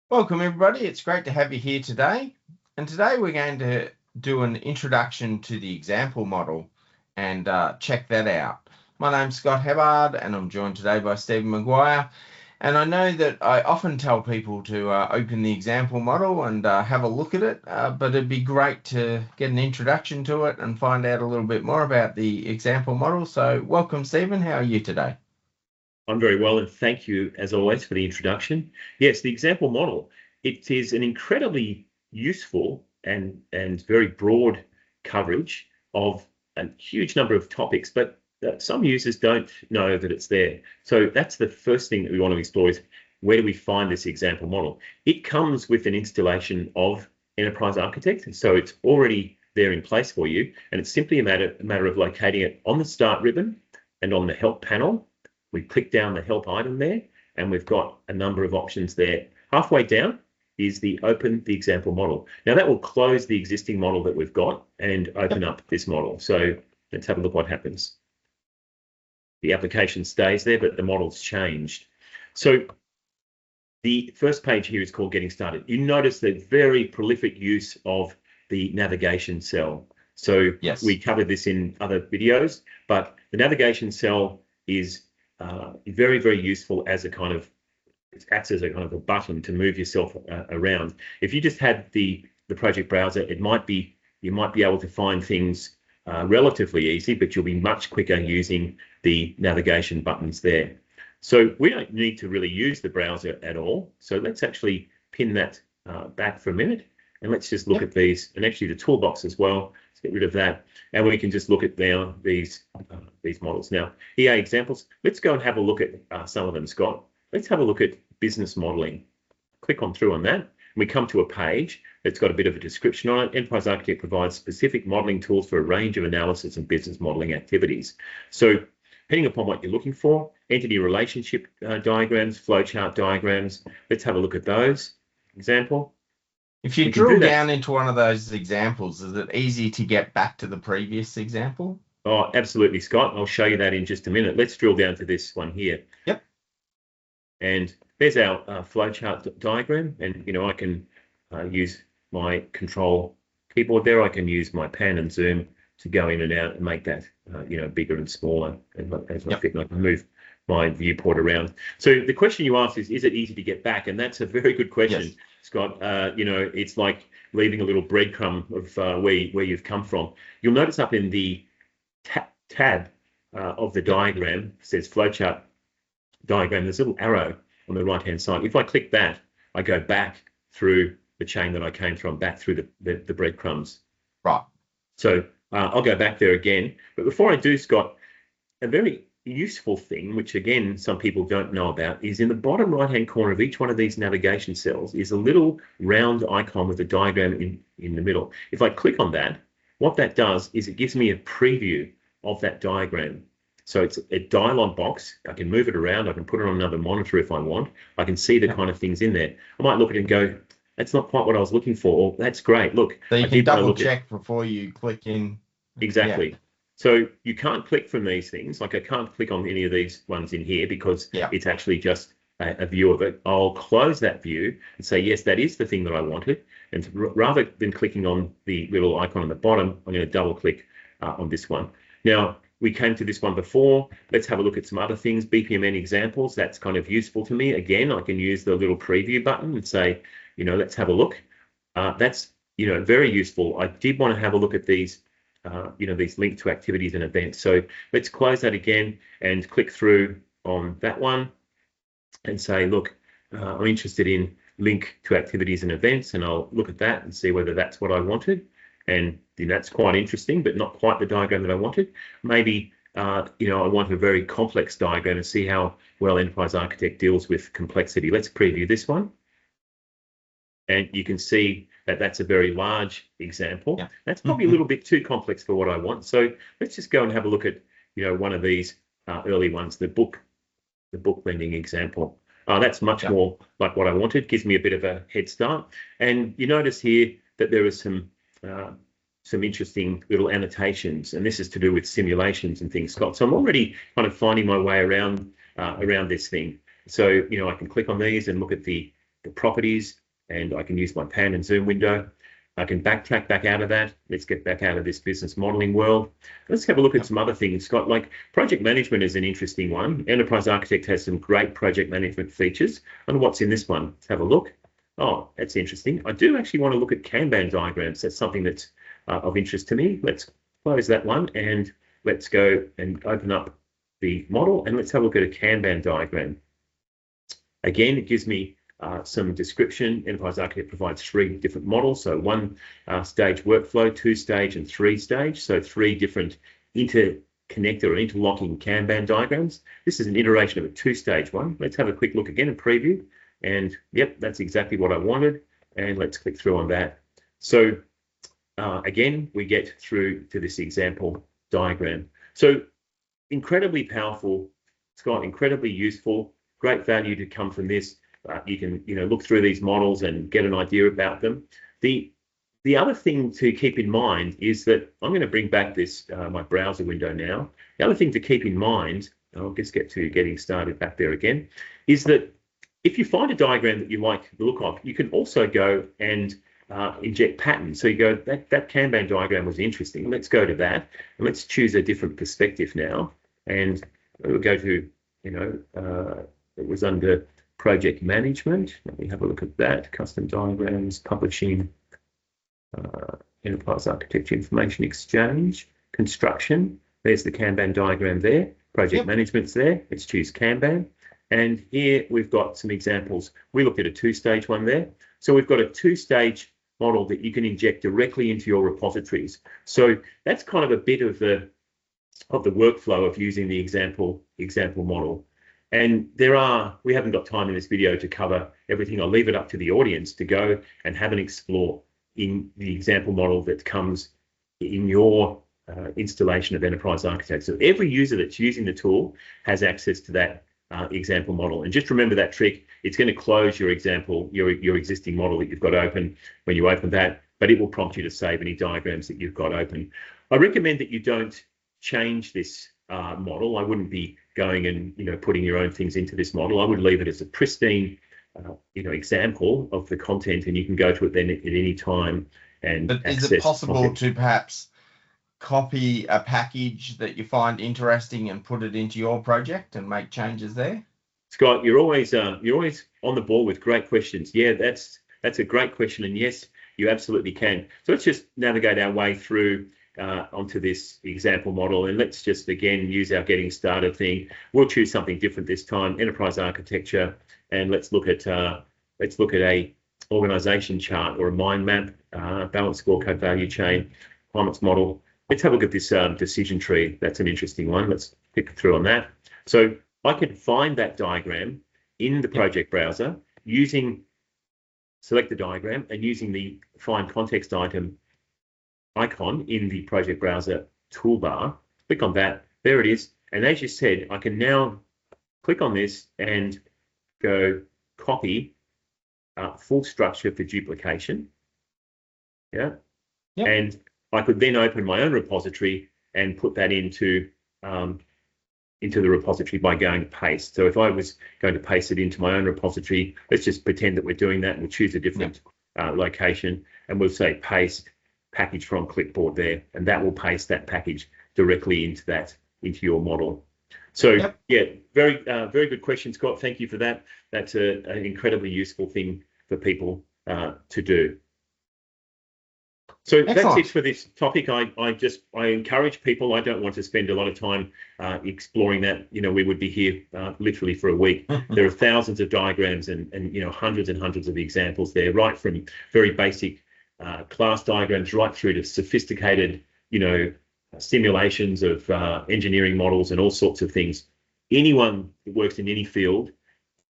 Welcome everybody, it's great to have you here today. And today we're going to do an introduction to the example model and check that out. My name's Scott Hebbard and I'm joined today by Stephen Maguire. And I know that I often tell people to open the example model and have a look at it, but it'd be great to get an introduction to it and find out a little bit more about the example model. So welcome Stephen, how are you today? I'm very well, and thank you, as always, for the introduction. Yes, the example model, it is an incredibly useful and very broad coverage of a huge number of topics, but some users don't know that it's there. So that's the first thing that we want to explore is where do we find this example model? It comes with an installation of Enterprise Architect, so it's already there in place for you, and it's simply a matter of locating it on the Start ribbon and on the Help panel. We click down the help item there, and we've got a number of options there. Halfway down is the open the example model. Now that will close the existing model that we've got and open up this model. So let's have a look what happens. The application stays there, but the model's changed. So the first page here is called Getting Started. You notice the very prolific use of the navigation cell. So yes, we covered this in other videos, but the navigation cell is very, very useful as a kind of, it acts as a kind of a button to move yourself around. If you just had the project browser, you might be able to find things relatively easy, but you'll be much quicker using the navigation buttons there. So we don't need to really use the browser at all. So let's actually pin that back for a minute, and let's just look at these, and actually the toolbox as well. Let's get rid of that, and we can just look at now these models. Now, EA examples, let's go and have a look at some of them, Scott. Let's have a look at business modeling. Click on through on that, and we come to a page that's got a bit of a description on it. Enterprise Architect provides specific modeling tools for a range of analysis and business modeling activities. So depending upon what you're looking for, entity relationship diagrams, flowchart diagrams, let's have a look at those. Example. If you drill down into one of those examples, is it easy to get back to the previous example? Oh, absolutely, Scott. I'll show you that in just a minute. Let's drill down to this one here. Yep. And there's our flowchart diagram. And, I can use my control keyboard there. I can use my pan and zoom to go in and out and make that, bigger and smaller as I fit. And I can move my viewport around. So the question you asked is it easy to get back? And that's a very good question. Yes. Scott, it's like leaving a little breadcrumb of where you've come from. You'll notice up in the tab of the diagram, it says flowchart diagram, there's a little arrow on the right-hand side. If I click that, I go back through the chain that I came from, back through the breadcrumbs. Right. So I'll go back there again. But before I do, Scott, a very useful thing, which again some people don't know about, is in the bottom right hand corner of each one of these navigation cells is a little round icon with a diagram in the middle. If I click on that, what that does is it gives me a preview of that diagram. So it's a dialog box. I can move it around. I can put it on another monitor if I want. I can see the kind of things in there. I might look at it and go, that's not quite what I was looking for. Or, that's great. Look, so you can double check before you click in. Exactly. Yeah. So you can't click from these things. Like I can't click on any of these ones in here because it's actually just a view of it. I'll close that view and say, yes, that is the thing that I wanted. And rather than clicking on the little icon on the bottom, I'm going to double click on this one. Now, we came to this one before. Let's have a look at some other things. BPMN examples, that's kind of useful to me. Again, I can use the little preview button and say, let's have a look. That's, very useful. I did want to have a look at these these linked to activities and events. So let's close that again and click through on that one and say, look, I'm interested in link to activities and events, and I'll look at that and see whether that's what I wanted. And that's quite interesting, but not quite the diagram that I wanted. Maybe, I want a very complex diagram and see how well Enterprise Architect deals with complexity. Let's preview this one. And you can see that that's a very large example. Yeah. That's probably a little bit too complex for what I want. So let's just go and have a look at, one of these early ones, the book lending example. That's much more like what I wanted. Gives me a bit of a head start. And you notice here that there are some interesting little annotations, and this is to do with simulations and things, Scott. So I'm already kind of finding my way around this thing. So, I can click on these and look at the the properties, and I can use my pan and zoom window. I can backtrack back out of that. Let's get back out of this business modeling world. Let's have a look at some other things, Scott. Like project management is an interesting one. Enterprise Architect has some great project management features. I wonder what's in this one. Let's have a look. Oh, that's interesting. I do actually want to look at Kanban diagrams. That's something that's of interest to me. Let's close that one and let's go and open up the model and let's have a look at a Kanban diagram. Again, it gives me some description. Enterprise Architect provides 3 different models. So 1-stage workflow, 2-stage and 3-stage. So 3 different interconnector or interlocking Kanban diagrams. This is an iteration of a 2-stage one. Let's have a quick look again and preview. And yep, that's exactly what I wanted. And let's click through on that. So again, we get through to this example diagram. So incredibly powerful, Scott, incredibly useful, great value to come from this. You can, look through these models and get an idea about them. The other thing to keep in mind is that I'm going to bring back this my browser window now. The other thing to keep in mind, I'll just get to getting started back there again, is that if you find a diagram that you like the look of, you can also go and inject patterns. So you go, that Kanban diagram was interesting. Let's go to that and let's choose a different perspective now. And we'll go to, it was under project management. Let me have a look at that. Custom diagrams, publishing, enterprise architecture, information exchange, construction. There's the Kanban diagram there. Project management's there. Let's choose Kanban. And here we've got some examples. We looked at a 2-stage one there. So we've got a 2-stage model that you can inject directly into your repositories. So that's kind of a bit of the workflow of using the example model. And we haven't got time in this video to cover everything. I'll leave it up to the audience to go and have an explore in the example model that comes in your installation of Enterprise Architect. So every user that's using the tool has access to that example model. And just remember that trick. It's going to close your example, your existing model that you've got open when you open that, but it will prompt you to save any diagrams that you've got open. I recommend that you don't change this model. I wouldn't be going and putting your own things into this model. I would leave it as a pristine example of the content, and you can go to it then at any time and But is it possible to perhaps copy a package that you find interesting and put it into your project and make changes there? Scott, you're always on the ball with great questions. Yeah, that's a great question, and yes, you absolutely can. So let's just navigate our way through onto this example model, and let's just again use our getting started thing. We'll choose something different this time, enterprise architecture, and let's look at a organization chart or a mind map, balanced scorecard value chain, requirements model. Let's have a look at this decision tree. That's an interesting one. Let's pick through on that. So I can find that diagram in the project browser select the diagram and using the find context item icon in the project browser toolbar, click on that. There it is. And as you said, I can now click on this and go copy full structure for duplication. Yeah. Yep. And I could then open my own repository and put that into the repository by going to paste. So if I was going to paste it into my own repository, let's just pretend that we're doing that and we'll choose a different location and we'll say paste package from clipboard there, and that will paste that package directly into your model. So yeah, very good question, Scott. Thank you for that. That's an incredibly useful thing for people to do. So that's it for this topic. I encourage people. I don't want to spend a lot of time exploring that. We would be here literally for a week. There are thousands of diagrams and hundreds and hundreds of examples there, right from very basic class diagrams right through to sophisticated, simulations of engineering models and all sorts of things. Anyone that works in any field,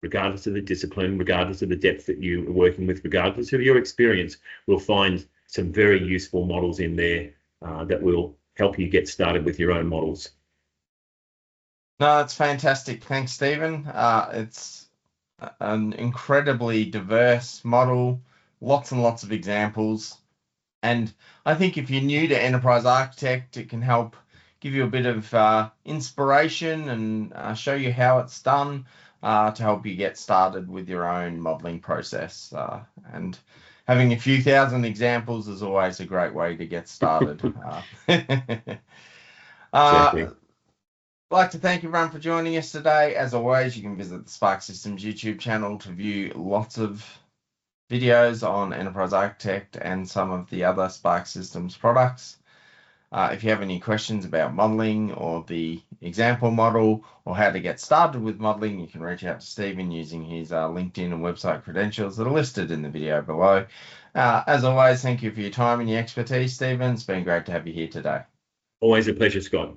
regardless of the discipline, regardless of the depth that you are working with, regardless of your experience, will find some very useful models in there that will help you get started with your own models. No, that's fantastic. Thanks, Stephen. It's an incredibly diverse model, lots and lots of examples. And I think if you're new to Enterprise Architect, it can help give you a bit of inspiration and show you how it's done. to help you get started with your own modeling process. And having a few thousand examples is always a great way to get started. Exactly. I'd like to thank everyone for joining us today. As always, you can visit the Sparx Systems YouTube channel to view lots of videos on Enterprise Architect and some of the other Sparx Systems products. If you have any questions about modeling or the example model or how to get started with modeling, you can reach out to Stephen using his LinkedIn and website credentials that are listed in the video below. As always, thank you for your time and your expertise, Stephen. It's been great to have you here today. Always a pleasure, Scott.